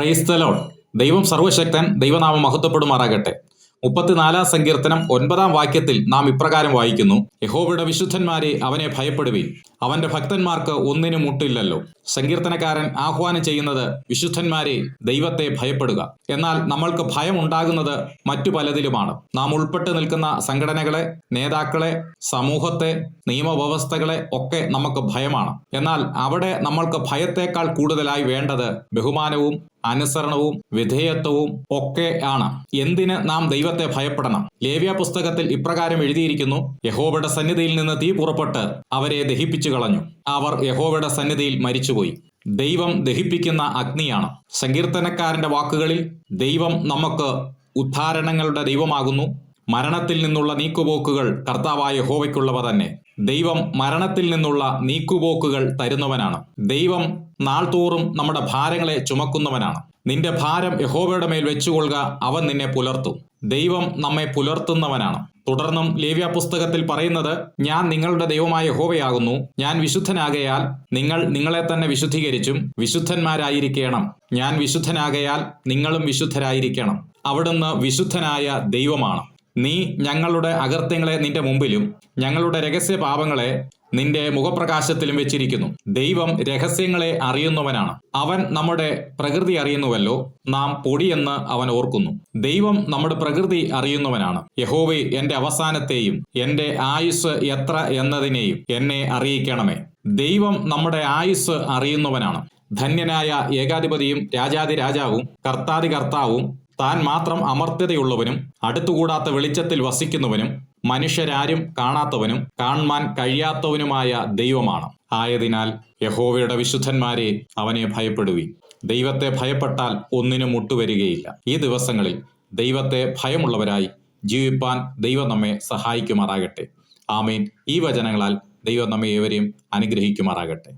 Praise the Lord. ദൈവം സർവശക്തൻ, ദൈവനാമം മഹത്വപ്പെടുമാറാകട്ടെ. 34 സങ്കീർത്തനം 9 വാക്യത്തിൽ നാം ഇപ്രകാരം വായിക്കുന്നു: യഹോവയുടെ വിശുദ്ധന്മാരെ അവനെ ഭയപ്പെടുവിൻ, അവന്റെ ഭക്തന്മാർക്ക് ഒന്നിനും മുട്ടില്ലല്ലോ. സങ്കീർത്തനക്കാരൻ ആഹ്വാനം ചെയ്യുന്നത് വിശുദ്ധന്മാരെ, ദൈവത്തെ ഭയപ്പെടുക. എന്നാൽ നമ്മൾക്ക് ഭയം ഉണ്ടാകുന്നത് മറ്റു പലതിലുമാണ്. നാം ഉൾപ്പെട്ട് നിൽക്കുന്ന സംഘടനകളെ, നേതാക്കളെ, സമൂഹത്തെ, നിയമവ്യവസ്ഥകളെ ഒക്കെ നമുക്ക് ഭയമാണ്. എന്നാൽ അവിടെ നമ്മൾക്ക് ഭയത്തേക്കാൾ കൂടുതലായി വേണ്ടത് ബഹുമാനവും അനുസരണവും വിധേയത്വവും ഒക്കെ ആണ്. എന്തിന് നാം ദൈവത്തെ ഭയപ്പെടണം? ലേവ്യ പുസ്തകത്തിൽ ഇപ്രകാരം എഴുതിയിരിക്കുന്നു: യഹോവയുടെ സന്നിധിയിൽ നിന്ന് തീ പുറപ്പെട്ട് അവരെ ദഹിപ്പിച്ചു കളഞ്ഞു. അവർ യഹോവയുടെ സന്നിധിയിൽ മരിച്ചുപോയി. ദൈവം ദഹിപ്പിക്കുന്ന അഗ്നിയാണ്. സങ്കീർത്തനക്കാരന്റെ വാക്കുകളിൽ ദൈവം നമുക്ക് ഉദ്ധാരണങ്ങളുടെ ദൈവമാകുന്നു. മരണത്തിൽ നിന്നുള്ള നീക്കുപോക്കുകൾ കർത്താവായ യഹോവയ്ക്കുള്ളവ തന്നെ. ദൈവം മരണത്തിൽ നിന്നുള്ള നീക്കുപോക്കുകൾ തരുന്നവനാണ്. ദൈവം നാൾതോറും നമ്മുടെ ഭാരങ്ങളെ ചുമക്കുന്നവനാണ്. നിന്റെ ഭാരം യഹോവയുടെ മേൽ വെച്ചുകൊള്ളുക, അവൻ നിന്നെ പുലർത്തും. ദൈവം നമ്മെ പുലർത്തുന്നവനാണ്. തുടർന്നും ലേവ്യ പുസ്തകത്തിൽ പറയുന്നത്: ഞാൻ നിങ്ങളുടെ ദൈവമായ യഹോവയാകുന്നു, ഞാൻ വിശുദ്ധനാകയാൽ നിങ്ങൾ നിങ്ങളെ തന്നെ വിശുദ്ധീകരിച്ചും വിശുദ്ധന്മാരായിരിക്കണം. ഞാൻ വിശുദ്ധനാകയാൽ നിങ്ങളും വിശുദ്ധരായിരിക്കണം. അവിടുന്ന് വിശുദ്ധനായ ദൈവമാണ്. നീ ഞങ്ങളുടെ അകൃത്യങ്ങളെ നിന്റെ മുമ്പിലും ഞങ്ങളുടെ രഹസ്യ പാപങ്ങളെ നിന്റെ മുഖപ്രകാശത്തിലും വെച്ചിരിക്കുന്നു. ദൈവം രഹസ്യങ്ങളെ അറിയുന്നവനാണ്. അവൻ നമ്മുടെ പ്രകൃതി അറിയുന്നുവല്ലോ. നാം പൊടിയെന്ന് അവൻ ഓർക്കുന്നു. ദൈവം നമ്മുടെ പ്രകൃതി അറിയുന്നവനാണ്. യഹോവേ, എന്റെ അവസാനത്തെയും എന്റെ ആയുസ് എത്ര എന്നതിനെയും എന്നെ അറിയിക്കണമേ. ദൈവം നമ്മുടെ ആയുസ് അറിയുന്നവനാണ്. ധന്യനായ ഏകാധിപതിയും രാജാതിരാജാവും കർത്താവും താൻ മാത്രം അമർത്യതയുള്ളവനും അടുത്തുകൂടാത്ത വെളിച്ചത്തിൽ വസിക്കുന്നവനും മനുഷ്യരാരും കാണാത്തവനും കാണുവാൻ കഴിയാത്തവനുമായ ദൈവമാണ്. ആയതിനാൽ യഹോവയുടെ വിശുദ്ധന്മാരെ അവനെ ഭയപ്പെടുവിൻ. ദൈവത്തെ ഭയപ്പെട്ടാൽ ഒന്നിനും മുട്ടുവരികയില്ല. ഈ ദിവസങ്ങളിൽ ദൈവത്തെ ഭയമുള്ളവരായി ജീവിപ്പാൻ ദൈവം നമ്മെ സഹായിക്കുമാറാകട്ടെ. ആമേൻ. ഈ വചനങ്ങളാൽ ദൈവം നമ്മെ ഏവരെയും അനുഗ്രഹിക്കുമാറാകട്ടെ.